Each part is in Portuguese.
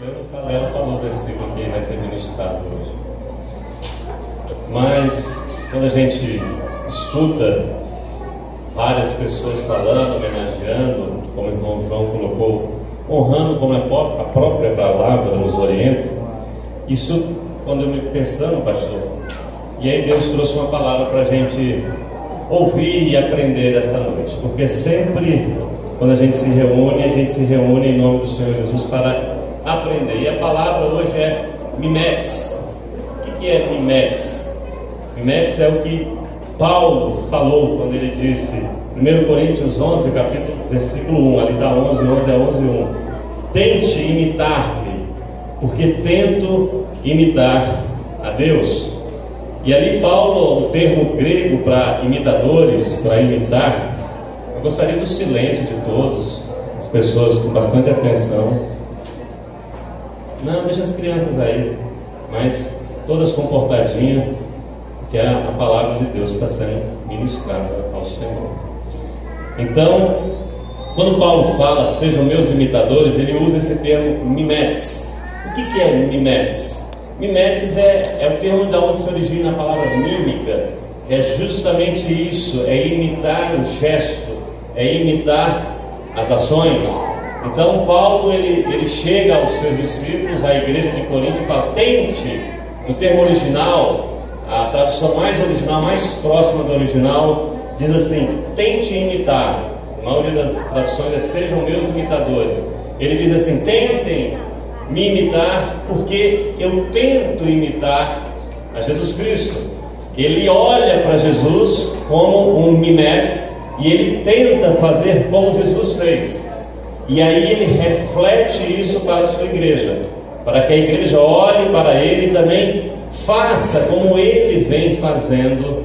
Eu não falei, ela falou o versículo que vai ser ministrado hoje. Mas quando a gente escuta várias pessoas falando, homenageando, como o irmão João colocou, honrando como a própria palavra nos orienta, isso, quando eu me pensando, pastor, e aí Deus trouxe uma palavra para a gente ouvir e aprender essa noite, porque sempre quando a gente se reúne em nome do Senhor Jesus para aprender. E a palavra hoje é mimetes. O que é mimetes? Mimetes é o que Paulo falou quando ele disse, 1 Coríntios 11, versículo 1, ali está 11 é 11:1. Tente imitar-me, porque tento imitar a Deus. E ali Paulo, o termo grego para imitadores, para imitar, eu gostaria do silêncio de todos, as pessoas com bastante atenção. Não, deixa as crianças aí, mas todas comportadinhas, que a palavra de Deus está sendo ministrada ao Senhor. Então, quando Paulo fala, sejam meus imitadores, ele usa esse termo mimetes. O que é o mimetes? Mimetes é o termo de onde se origina a palavra mímica. É justamente isso, é imitar o gesto, é imitar as ações. Então Paulo ele chega aos seus discípulos, à igreja de Corinto, e fala: tente. No termo original, a tradução mais original, mais próxima do original, diz assim: tente imitar. A maioria das traduções é: sejam meus imitadores. Ele diz assim: tentem me imitar, porque eu tento imitar a Jesus Cristo. Ele olha para Jesus como um mimetes e ele tenta fazer como Jesus fez. E aí ele reflete isso para a sua igreja, para que a igreja olhe para ele e também faça como ele vem fazendo,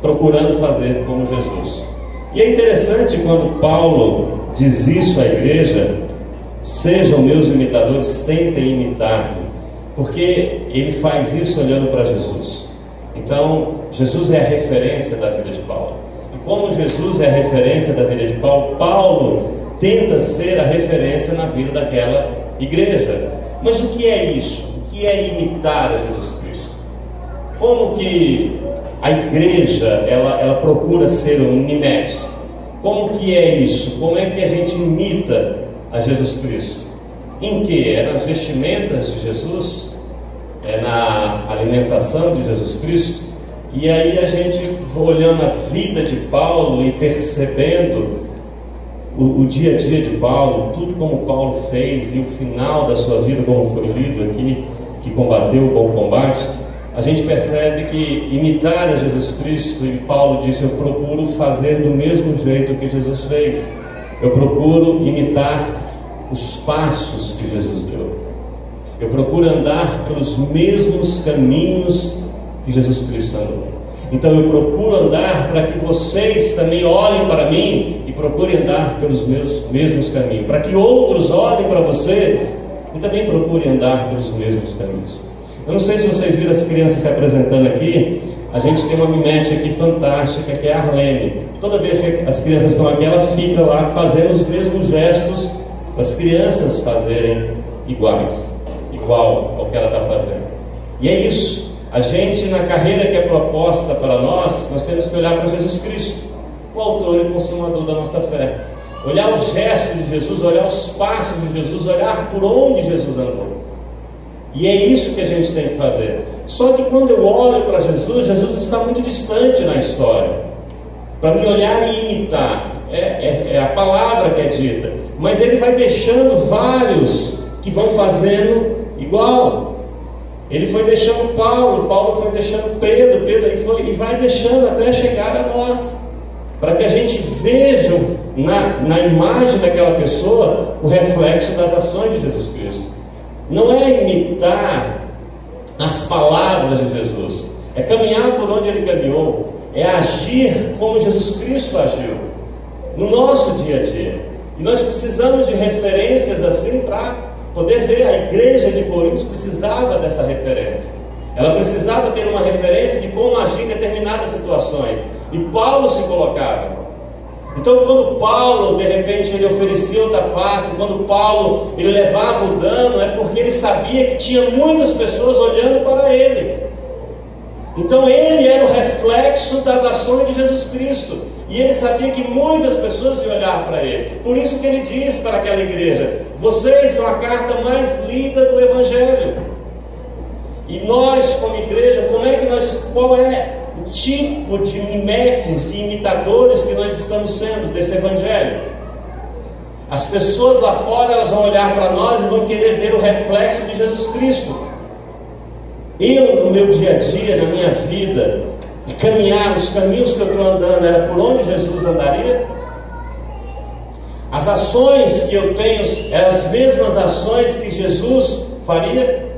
procurando fazer como Jesus. E é interessante quando Paulo diz isso à igreja: sejam meus imitadores, tentem imitar-me, porque ele faz isso olhando para Jesus. Então, Jesus é a referência da vida de Paulo. E como Jesus é a referência da vida de Paulo, Paulo tenta ser a referência na vida daquela igreja. Mas o que é isso? O que é imitar a Jesus Cristo? Como que a igreja ela procura ser um mimetes? Como que é isso? Como é que a gente imita a Jesus Cristo? Em que? É nas vestimentas de Jesus? É na alimentação de Jesus Cristo? E aí a gente olhando a vida de Paulo e percebendo o dia a dia de Paulo, tudo como Paulo fez e o final da sua vida, como foi lido aqui, que combateu o bom combate, a gente percebe que imitar a Jesus Cristo, e Paulo disse: eu procuro fazer do mesmo jeito que Jesus fez. Eu procuro imitar os passos que Jesus deu. Eu procuro andar pelos mesmos caminhos que Jesus Cristo andou. Então eu procuro andar para que vocês também olhem para mim e procurem andar pelos meus mesmos caminhos, para que outros olhem para vocês e também procurem andar pelos mesmos caminhos. Eu não sei se vocês viram as crianças se apresentando aqui. A gente tem uma mimete aqui fantástica, que é a Arlene. Toda vez que as crianças estão aqui, ela fica lá fazendo os mesmos gestos para as crianças fazerem igual ao que ela está fazendo. E é isso. A gente, na carreira que é proposta para nós temos que olhar para Jesus Cristo, o autor e consumador da nossa fé. Olhar os gestos de Jesus, olhar os passos de Jesus, olhar por onde Jesus andou. E é isso que a gente tem que fazer. Só que quando eu olho para Jesus, Jesus está muito distante na história. Para me olhar e imitar, é a palavra que é dita. Mas ele vai deixando vários que vão fazendo igual. Ele foi deixando Paulo foi deixando Pedro e vai deixando até chegar a nós, para que a gente veja na imagem daquela pessoa o reflexo das ações de Jesus Cristo. Não é imitar as palavras de Jesus, é caminhar por onde ele caminhou, é agir como Jesus Cristo agiu no nosso dia a dia. E nós precisamos de referências assim para poder ver. A igreja de Corinto precisava dessa referência. Ela precisava ter uma referência de como agir em determinadas situações. E Paulo se colocava. Então, quando Paulo, de repente, ele oferecia outra face, quando Paulo, ele levava o dano, é porque ele sabia que tinha muitas pessoas olhando para ele. Então, ele era o reflexo das ações de Jesus Cristo, e ele sabia que muitas pessoas iam olhar para ele. Por isso que ele diz para aquela igreja: vocês são a carta mais lida do Evangelho. E nós, como igreja, qual é o tipo de mimetes, de imitadores que nós estamos sendo desse Evangelho? As pessoas lá fora, elas vão olhar para nós e vão querer ver o reflexo de Jesus Cristo. Eu, no meu dia a dia, na minha vida, de caminhar, os caminhos que eu estou andando, era por onde Jesus andaria? As ações que eu tenho, eram as mesmas ações que Jesus faria?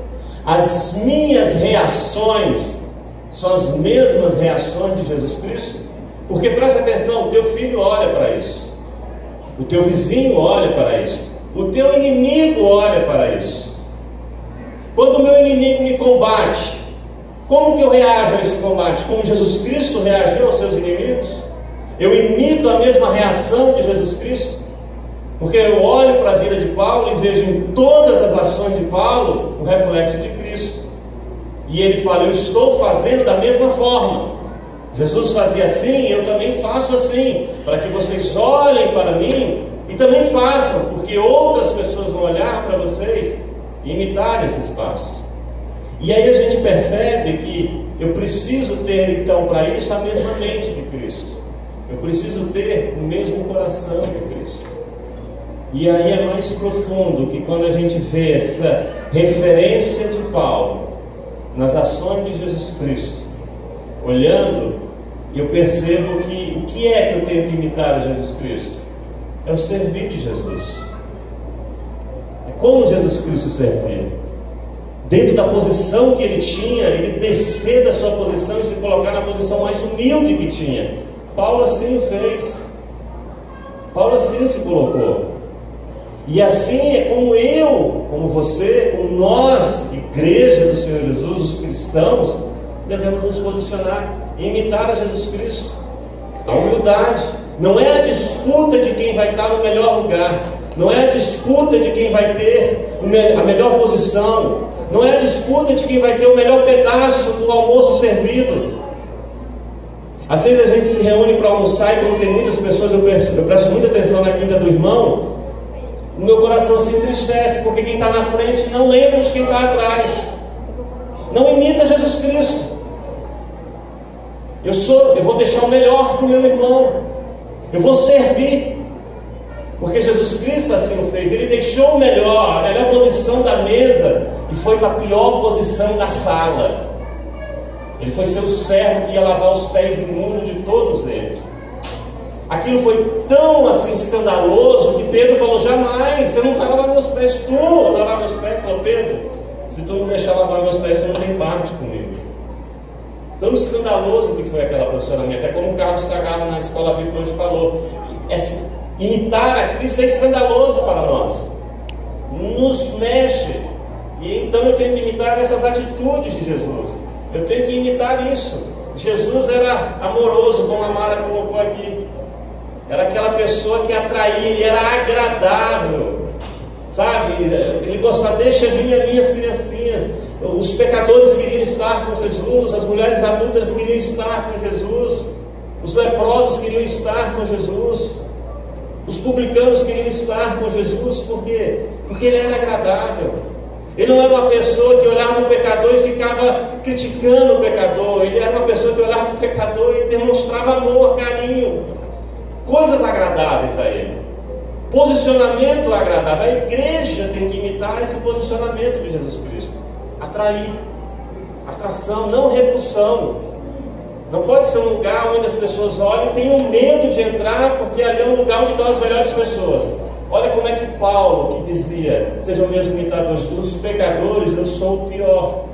As minhas reações são as mesmas reações de Jesus Cristo? Porque preste atenção, o teu filho olha para isso, o teu vizinho olha para isso, o teu inimigo olha para isso. Quando o meu inimigo me combate, como que eu reajo a esse combate? Como Jesus Cristo reagiu aos seus inimigos? Eu imito a mesma reação de Jesus Cristo? Porque eu olho para a vida de Paulo e vejo em todas as ações de Paulo o reflexo de Cristo. E ele fala: eu estou fazendo da mesma forma. Jesus fazia assim, eu também faço assim, para que vocês olhem para mim e também façam, porque outras pessoas vão olhar para vocês e imitar esses passos. E aí a gente percebe que eu preciso ter então para isso a mesma mente de Cristo, eu preciso ter o mesmo coração de Cristo. E aí é mais profundo que quando a gente vê essa referência de Paulo nas ações de Jesus Cristo, olhando, eu percebo que o que é que eu tenho que imitar a Jesus Cristo? É o servir de Jesus. É como Jesus Cristo servia. Dentro da posição que ele tinha, ele descer da sua posição e se colocar na posição mais humilde que tinha. Paulo assim o fez. Paulo assim se colocou. E assim é como eu, como você, como nós, igreja do Senhor Jesus, os cristãos, devemos nos posicionar e imitar a Jesus Cristo. A humildade não é a disputa de quem vai estar no melhor lugar, não é a disputa de quem vai ter a melhor posição, não é a disputa de quem vai ter o melhor pedaço do almoço servido. Às vezes a gente se reúne para almoçar e quando tem muitas pessoas, eu presto muita atenção na quinta do irmão. O meu coração se entristece, porque quem está na frente não lembra de quem está atrás, não imita Jesus Cristo. Eu vou deixar o melhor para o meu irmão, eu vou servir, porque Jesus Cristo assim o fez. Ele deixou a melhor posição da mesa e foi para a pior posição da sala. Ele foi ser o servo que ia lavar os pés imundos de todos eles. Aquilo foi tão assim escandaloso que Pedro falou: jamais, você não vai lavar meus pés, tu lavar meus pés. Ele falou: Pedro, se tu não deixar lavar meus pés, tu não tem parte comigo. Tão escandaloso que foi aquela posicionamento. É como o Carlos Cagado na escola bíblica hoje falou: imitar a Cristo é escandaloso para nós, nos mexe. E então eu tenho que imitar essas atitudes de Jesus, eu tenho que imitar isso. Jesus era amoroso, como a Mara colocou aqui. Era aquela pessoa que atraía, ele era agradável, sabe? Ele gostava: deixa vir as minhas criancinhas. Os pecadores queriam estar com Jesus, as mulheres adultas queriam estar com Jesus, os leprosos queriam estar com Jesus, os publicanos queriam estar com Jesus. Por quê? Porque ele era agradável. Ele não era uma pessoa que olhava o pecador e ficava criticando o pecador. Ele era uma pessoa que olhava o pecador e demonstrava amor, carinho, coisas agradáveis a ele, posicionamento agradável. A igreja tem que imitar esse posicionamento de Jesus Cristo. Atrair, atração, não repulsão. Não pode ser um lugar onde as pessoas olham e tenham medo de entrar, porque ali é um lugar onde estão as melhores pessoas. Olha como é que Paulo, que dizia: sejam meus imitadores, dos pecadores eu sou o pior.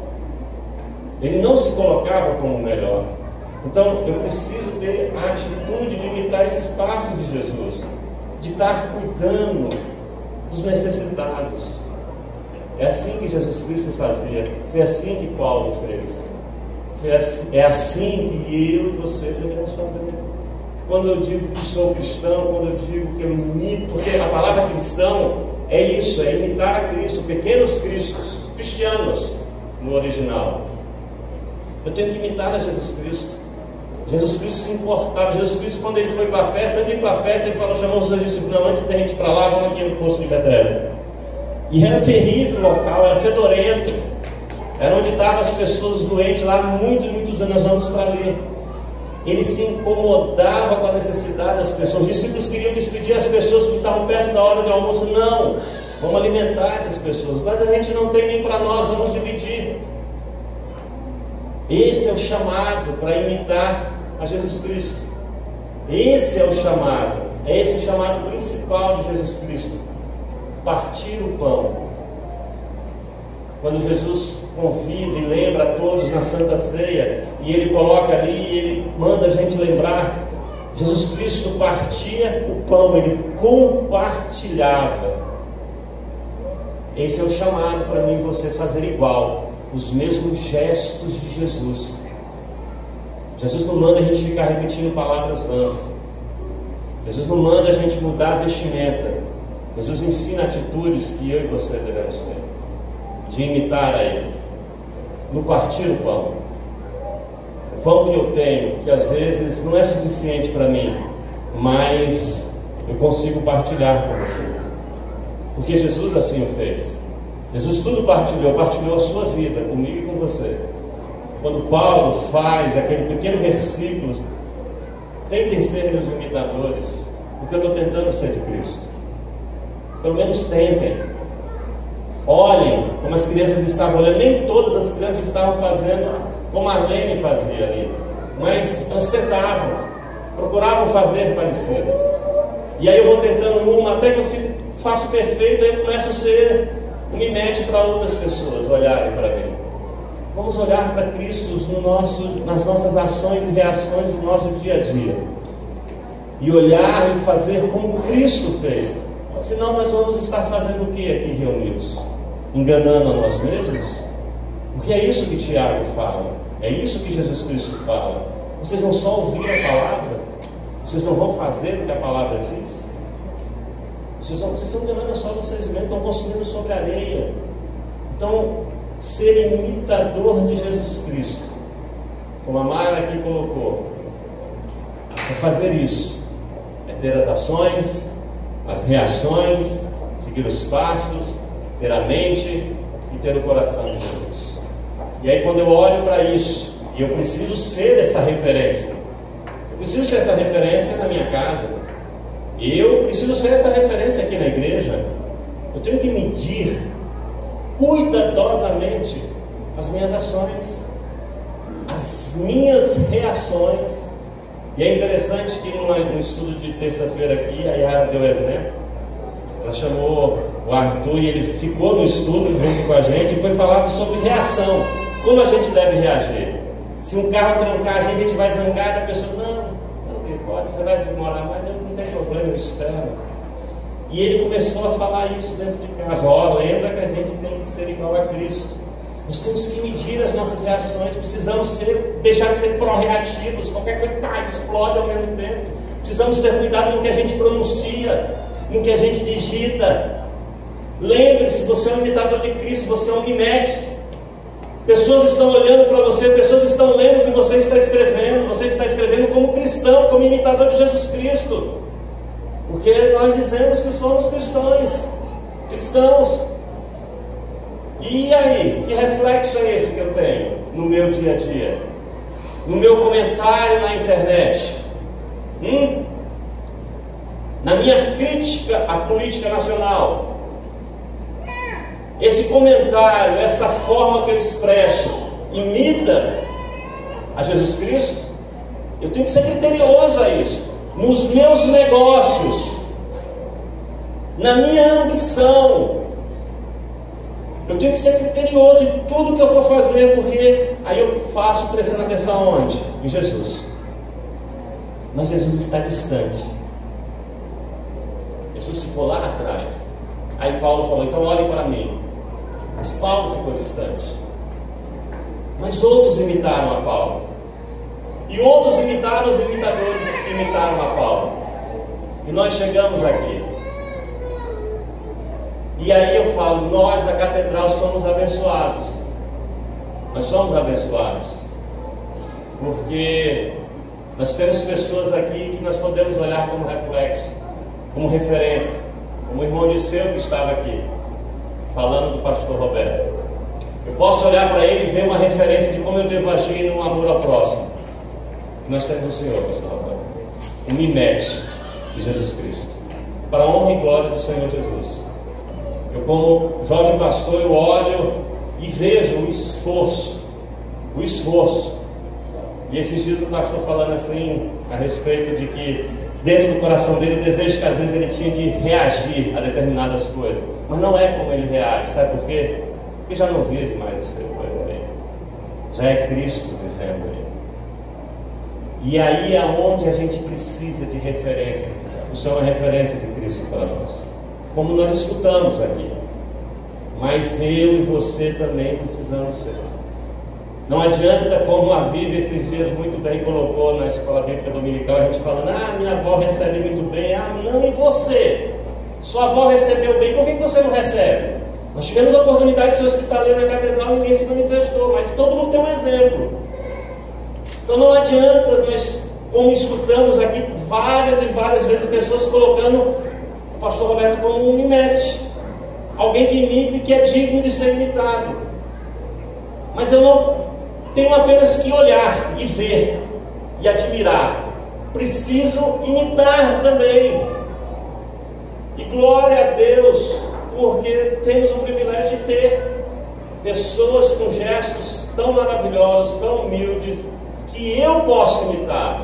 Ele não se colocava como o melhor. Então eu preciso ter a atitude de imitar esses passos de Jesus, de estar cuidando dos necessitados. É assim que Jesus Cristo fazia, foi assim que Paulo fez, é assim que eu e você devemos fazer. quando eu digo que sou cristão, quando eu digo que eu imito, porque a palavra cristão é isso, é imitar a Cristo, pequenos cristos, cristianos no original. Eu tenho que imitar a Jesus Cristo. Jesus Cristo se importava. Jesus Cristo, quando ele foi para a festa, antes de ir para a festa, ele falou, chamou os seus discípulos, não, antes da gente ir para lá, vamos aqui no poço de Betesda. E era terrível o local, era fedorento, era onde estavam as pessoas doentes lá, muitos anos, nós vamos para ali. Ele se incomodava com a necessidade das pessoas. Os discípulos queriam despedir as pessoas porque estavam perto da hora de almoço. Não, vamos alimentar essas pessoas, mas a gente não tem nem para nós, vamos dividir. Esse é o chamado para imitar a Jesus Cristo. Esse é o chamado, é esse o chamado principal de Jesus Cristo: partir o pão. Quando Jesus convida e lembra a todos na Santa Ceia, e ele coloca ali, e ele manda a gente lembrar, Jesus Cristo partia o pão, ele compartilhava. Esse é o chamado para mim e você fazer igual, os mesmos gestos de Jesus. Jesus não manda a gente ficar repetindo palavras vãs. Jesus não manda a gente mudar a vestimenta. Jesus ensina atitudes que eu e você devemos ter, de imitar a Ele. No partir o pão. O pão que eu tenho, que às vezes não é suficiente para mim, mas eu consigo partilhar com você, porque Jesus assim o fez. Jesus tudo partilhou a sua vida comigo e com você. Quando Paulo faz aquele pequeno versículo, tentem ser meus imitadores, porque eu estou tentando ser de Cristo. Pelo menos tentem. Olhem como as crianças estavam olhando. Nem todas as crianças estavam fazendo como a Arlene fazia ali, mas elas tentavam, procuravam fazer parecidas. E aí eu vou tentando uma, até que eu faço perfeito, aí eu começo a ser um mimete para outras pessoas olharem para mim. Vamos olhar para Cristo nas nossas ações e reações do nosso dia a dia, e olhar e fazer como Cristo fez. Senão nós vamos estar fazendo o que aqui reunidos? Enganando a nós mesmos? Porque é isso que Tiago fala, é isso que Jesus Cristo fala. Vocês vão só ouvir a palavra, vocês não vão fazer o que a palavra diz. Vocês estão enganando só vocês mesmos, estão construindo sobre areia. Então, ser imitador de Jesus Cristo, como a Mara aqui colocou, é fazer isso, é ter as ações, as reações, seguir os passos, ter a mente e ter o coração de Jesus. E aí quando eu olho para isso, e eu preciso ser essa referência, eu preciso ser essa referência na minha casa, eu preciso ser essa referência aqui na igreja, eu tenho que medir cuidadosamente as minhas ações, as minhas reações. E é interessante que no estudo de terça-feira aqui, a Yara deu exemplo. Ela chamou o Arthur e ele ficou no estudo junto com a gente e foi falar sobre reação, como a gente deve reagir. Se um carro trancar a gente vai zangar da pessoa, não pode, você vai demorar mais, não tem problema, eu espero. E ele começou a falar isso dentro de casa. Lembra que a gente tem que ser igual a Cristo. Nós temos que medir as nossas reações. Precisamos deixar de ser pró-reativos. Qualquer coisa explode ao mesmo tempo. Precisamos ter cuidado no que a gente pronuncia, no que a gente digita. Lembre-se, você é um imitador de Cristo, você é um mimete. Pessoas estão olhando para você, pessoas estão lendo o que você está escrevendo. Você está escrevendo como cristão, como imitador de Jesus Cristo. Porque nós dizemos que somos cristãos. E aí, que reflexo é esse que eu tenho no meu dia a dia? No meu comentário na internet? Na minha crítica à política nacional? Esse comentário, essa forma que eu expresso, imita a Jesus Cristo? Eu tenho que ser criterioso a isso. Nos meus negócios, na minha ambição, eu tenho que ser criterioso em tudo que eu for fazer, porque aí eu faço prestando atenção onde? Em Jesus. Mas Jesus está distante. Jesus ficou lá atrás. Aí Paulo falou, então olhem para mim. Mas Paulo ficou distante. Mas outros imitaram a Paulo. E outros imitaram os imitadores que imitaram a Paulo. E nós chegamos aqui. E aí eu falo, nós da catedral somos abençoados. Nós somos abençoados. Porque nós temos pessoas aqui que nós podemos olhar como reflexo, como referência. Como o irmão Disseu que estava aqui, falando do pastor Roberto. Eu posso olhar para ele e ver uma referência de como eu devo agir no amor ao próximo. E nós temos o Senhor, pastor Roberto. O mimete de Jesus Cristo. Para a honra e glória do Senhor Jesus. Eu, como jovem pastor, eu olho e vejo o esforço. O esforço. E esses dias o pastor falando assim, a respeito de que dentro do coração dele o desejo que às vezes ele tinha de reagir a determinadas coisas. Mas não é como ele reage, sabe por quê? Porque já não vive mais o seu povo aí. Já é Cristo vivendo aí. E aí é onde a gente precisa de referência. O Senhor é referência de Cristo para nós. Como nós escutamos aqui. Mas eu e você também precisamos ser. Não adianta, como a Vivi esses dias muito bem colocou na escola bíblica dominical, a gente falando, minha avó recebe muito bem, não, e você? Sua avó recebeu bem, por que você não recebe? Nós tivemos a oportunidade de ser hospitaleiro na catedral, ninguém se manifestou, mas todo mundo tem um exemplo. Então não adianta nós, como escutamos aqui várias e várias vezes, pessoas colocando o pastor Roberto como um mimete, alguém que imita e que é digno de ser imitado. Mas eu não tenho apenas que olhar e ver e admirar, preciso imitar também. E glória a Deus, porque temos o privilégio de ter pessoas com gestos tão maravilhosos, tão humildes, que eu posso imitar.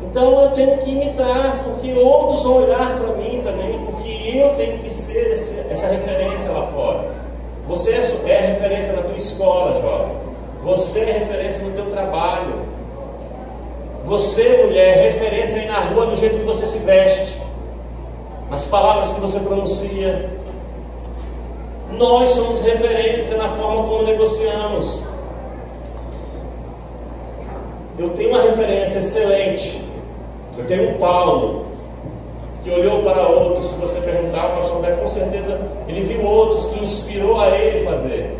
Então eu tenho que imitar, porque outros vão olhar para mim também, porque eu tenho que ser essa referência lá fora. Você é referência na tua escola, jovem. Você é referência no teu trabalho. Você, mulher, é referência aí na rua no jeito que você se veste, nas palavras que você pronuncia. Nós somos referência na forma como negociamos. Eu tenho uma referência excelente. Eu tenho um Paulo que olhou para outros. Se você perguntar, o pastor Roberto, com certeza ele viu outros que inspirou a ele fazer.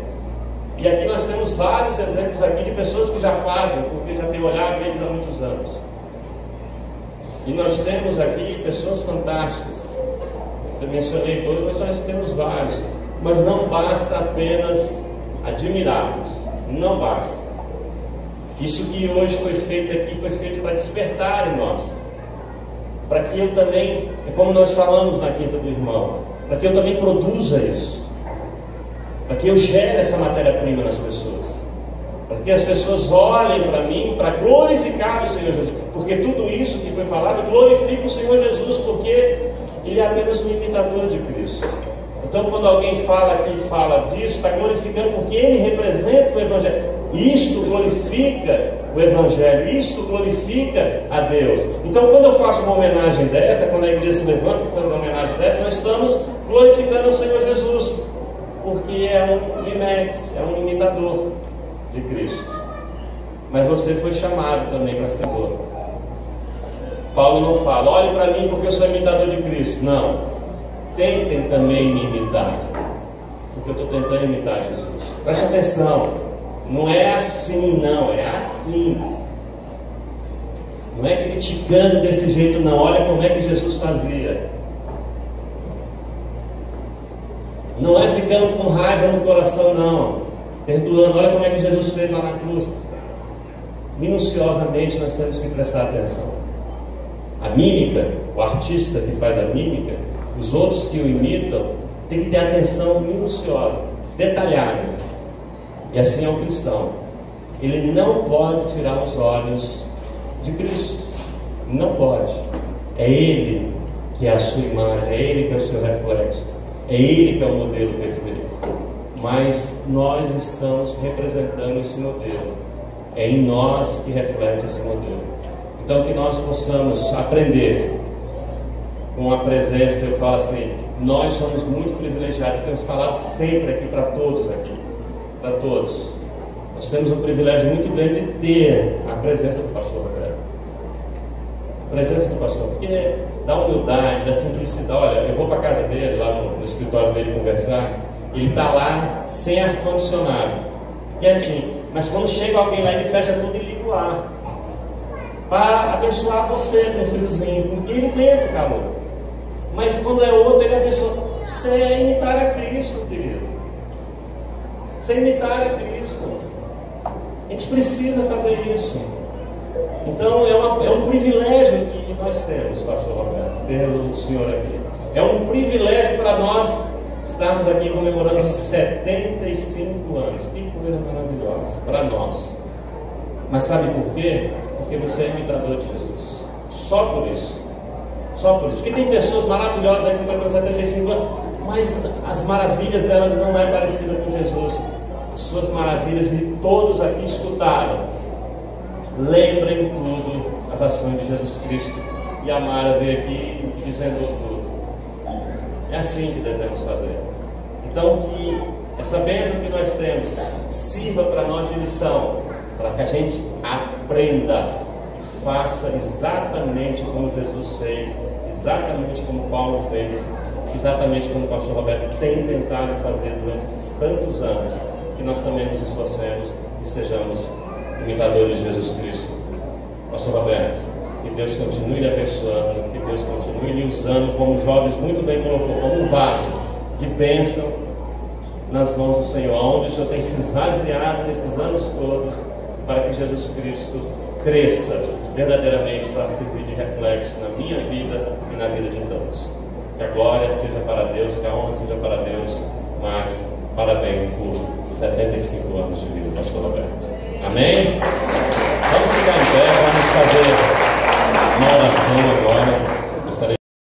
E aqui nós temos vários exemplos aqui de pessoas que já fazem, porque já tem olhado deles há muitos anos. E nós temos aqui pessoas fantásticas. Eu mencionei todos, mas nós temos vários. Mas não basta apenas admirarmos. Não basta. Isso que hoje foi feito aqui, foi feito para despertar em nós. Para que eu também, é como nós falamos na quinta do irmão, para que eu também produza isso. Para que eu gere essa matéria-prima nas pessoas. Para que as pessoas olhem para mim, para glorificar o Senhor Jesus. Porque tudo isso que foi falado glorifica o Senhor Jesus, porque Ele é apenas um imitador de Cristo. Então quando alguém fala aqui e fala disso, está glorificando porque Ele representa o Evangelho. Isto glorifica o Evangelho, isto glorifica a Deus. Então quando eu faço uma homenagem dessa, quando a igreja se levanta para fazer uma homenagem dessa, nós estamos glorificando o Senhor Jesus. Porque é um mimetes, é um imitador de Cristo. Mas você foi chamado também para ser imitador. Paulo não fala, olhe para mim porque eu sou imitador de Cristo. Não. Tentem também me imitar. Porque eu estou tentando imitar Jesus. Preste atenção. Não é assim, não. É assim. Não é criticando desse jeito, não. Olha como é que Jesus fazia. Não é ficando com raiva no coração, não. Perdoando. Olha como é que Jesus fez lá na cruz. Minuciosamente nós temos que prestar atenção. A mímica, o artista que faz a mímica, os outros que o imitam, tem que ter atenção minuciosa, detalhada. E assim é o cristão. Ele não pode tirar os olhos de Cristo. Não pode. É Ele que é a sua imagem, é Ele que é o seu reflexo. É Ele que é o modelo perfeito. Mas nós estamos representando esse modelo. É em nós que reflete esse modelo. Então que nós possamos aprender com a presença. Eu falo assim, nós somos muito privilegiados. Temos falado sempre aqui para todos aqui. Para todos. Nós temos um privilégio muito grande de ter a presença do pastor Roberto. A presença do pastor, porque da humildade, da simplicidade. Olha, eu vou para a casa dele, lá no escritório dele conversar, ele está lá sem ar-condicionado, quietinho. Mas quando chega alguém lá, ele fecha tudo e liga o ar, para abençoar você com friozinho, porque ele aguenta o calor. Mas quando é outro, ele abençoa. Você é imitar a Cristo, querido. Você é imitar a Cristo. A gente precisa fazer isso. Então é um privilégio que nós temos, pastor Roberto, ter o senhor aqui. É um privilégio para nós estarmos aqui comemorando 75 anos. Que coisa maravilhosa para nós. Mas sabe por quê? Porque você é imitador de Jesus. Só por isso. Só por isso. Porque tem pessoas maravilhosas aí completando 75 anos, mas as maravilhas dela não é parecida com Jesus. As suas maravilhas, e todos aqui escutaram. Lembrem tudo as ações de Jesus Cristo. E a Mara veio aqui dizendo tudo. É assim que devemos fazer. Então que essa bênção que nós temos sirva para nós de lição, para que a gente aprenda e faça exatamente como Jesus fez, exatamente como Paulo fez, exatamente como o pastor Roberto tem tentado fazer durante esses tantos anos, que nós também nos esforcemos e sejamos imitadores de Jesus Cristo. Pastor Roberto, que Deus continue lhe abençoando, que Deus continue lhe usando, como o Jovens muito bem colocou, como um vaso de bênção nas mãos do Senhor, onde o Senhor tem se esvaziado nesses anos todos, para que Jesus Cristo cresça verdadeiramente para servir de reflexo na minha vida e na vida de todos. Que a glória seja para Deus, que a honra seja para Deus, mas parabéns por 75 anos de vida, pastor Roberto. Amém? Vamos ficar em pé, vamos fazer uma oração agora.